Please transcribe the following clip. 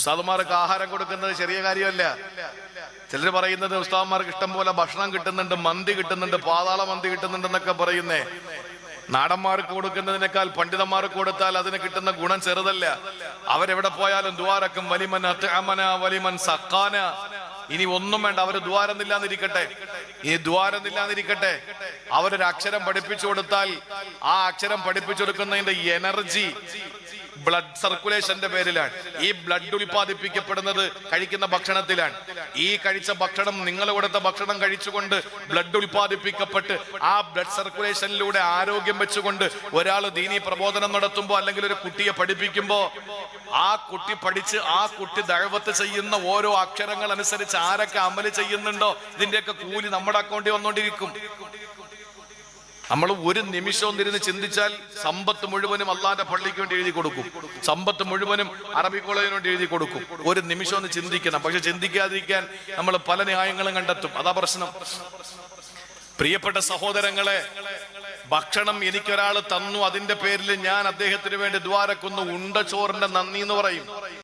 ഉസ്താദുമാർക്ക് ആഹാരം കൊടുക്കുന്നത് ചെറിയ കാര്യമല്ല. ചിലർ പറയുന്നത് ഉസ്താദുമാർക്ക് ഇഷ്ടം പോലെ ഭക്ഷണം കിട്ടുന്നുണ്ട്, മന്തി കിട്ടുന്നുണ്ട്, പാതാള മന്തി കിട്ടുന്നുണ്ടെന്നൊക്കെ പറയുന്നേ. നാടന്മാർക്ക് കൊടുക്കുന്നതിനേക്കാൾ പണ്ഡിതന്മാർക്ക് കൊടുത്താൽ അതിന് കിട്ടുന്ന ഗുണം ചെറുതല്ല. അവരെവിടെ പോയാലും ദ്വാരക്കും വലിമൻ അത്അമന വലിമൻ സഖാന. ഇനി ഒന്നും വേണ്ട, അവര് ദ്വാരന്നില്ലാന്നിരിക്കട്ടെ, ഇനി ദ്വാരന്നില്ലാന്നിരിക്കട്ടെ, അവരൊരു അക്ഷരം പഠിപ്പിച്ചു കൊടുത്താൽ ആ അക്ഷരം പഠിപ്പിച്ചു കൊടുക്കുന്നതിന്റെ എനർജി ബ്ലഡ് സർക്കുലേഷന്റെ പേരിലാണ്. ഈ ബ്ലഡ് ഉൽപ്പാദിപ്പിക്കപ്പെടുന്നത് കഴിക്കുന്ന ഭക്ഷണത്തിലാണ്. ഈ കഴിച്ച ഭക്ഷണം, നിങ്ങൾ കൊടുത്ത ഭക്ഷണം കഴിച്ചുകൊണ്ട് ബ്ലഡ് ഉൽപ്പാദിപ്പിക്കപ്പെട്ട് ആ ബ്ലഡ് സർക്കുലേഷനിലൂടെ ആരോഗ്യം വെച്ചുകൊണ്ട് ഒരാൾ ദീനി പ്രബോധനം നടത്തുമ്പോ അല്ലെങ്കിൽ ഒരു കുട്ടിയെ പഠിപ്പിക്കുമ്പോ ആ കുട്ടി പഠിച്ച് ആ കുട്ടി ദഅവത്ത് ചെയ്യുന്ന ഓരോ അക്ഷരങ്ങൾ അനുസരിച്ച് ആരൊക്കെ അമല് ചെയ്യുന്നുണ്ടോ ഇതിന്റെയൊക്കെ കൂലി നമ്മുടെ അക്കൗണ്ടിൽ വന്നുകൊണ്ടിരിക്കും. നമ്മൾ ഒരു നിമിഷവും തിരിഞ്ഞ് ചിന്തിച്ചാൽ സമ്പത്ത് മുഴുവനും അള്ളാന്റെ പള്ളിക്ക് വേണ്ടി എഴുതി കൊടുക്കും, സമ്പത്ത് മുഴുവനും അറബി കോളേജിന് വേണ്ടി എഴുതി കൊടുക്കും. ഒരു നിമിഷം ഒന്ന് ചിന്തിക്കണം. പക്ഷെ ചിന്തിക്കാതിരിക്കാൻ നമ്മൾ പല ന്യായങ്ങളും കണ്ടെത്തും. അതാ പ്രശ്നം. പ്രിയപ്പെട്ട സഹോദരങ്ങളെ, ഭക്ഷണം എനിക്കൊരാൾ തന്നു, അതിന്റെ പേരിൽ ഞാൻ അദ്ദേഹത്തിന് വേണ്ടി ദ്വാരക്കുന്നു, ഉണ്ട ചോറിന്റെ നന്ദി എന്ന് പറയും.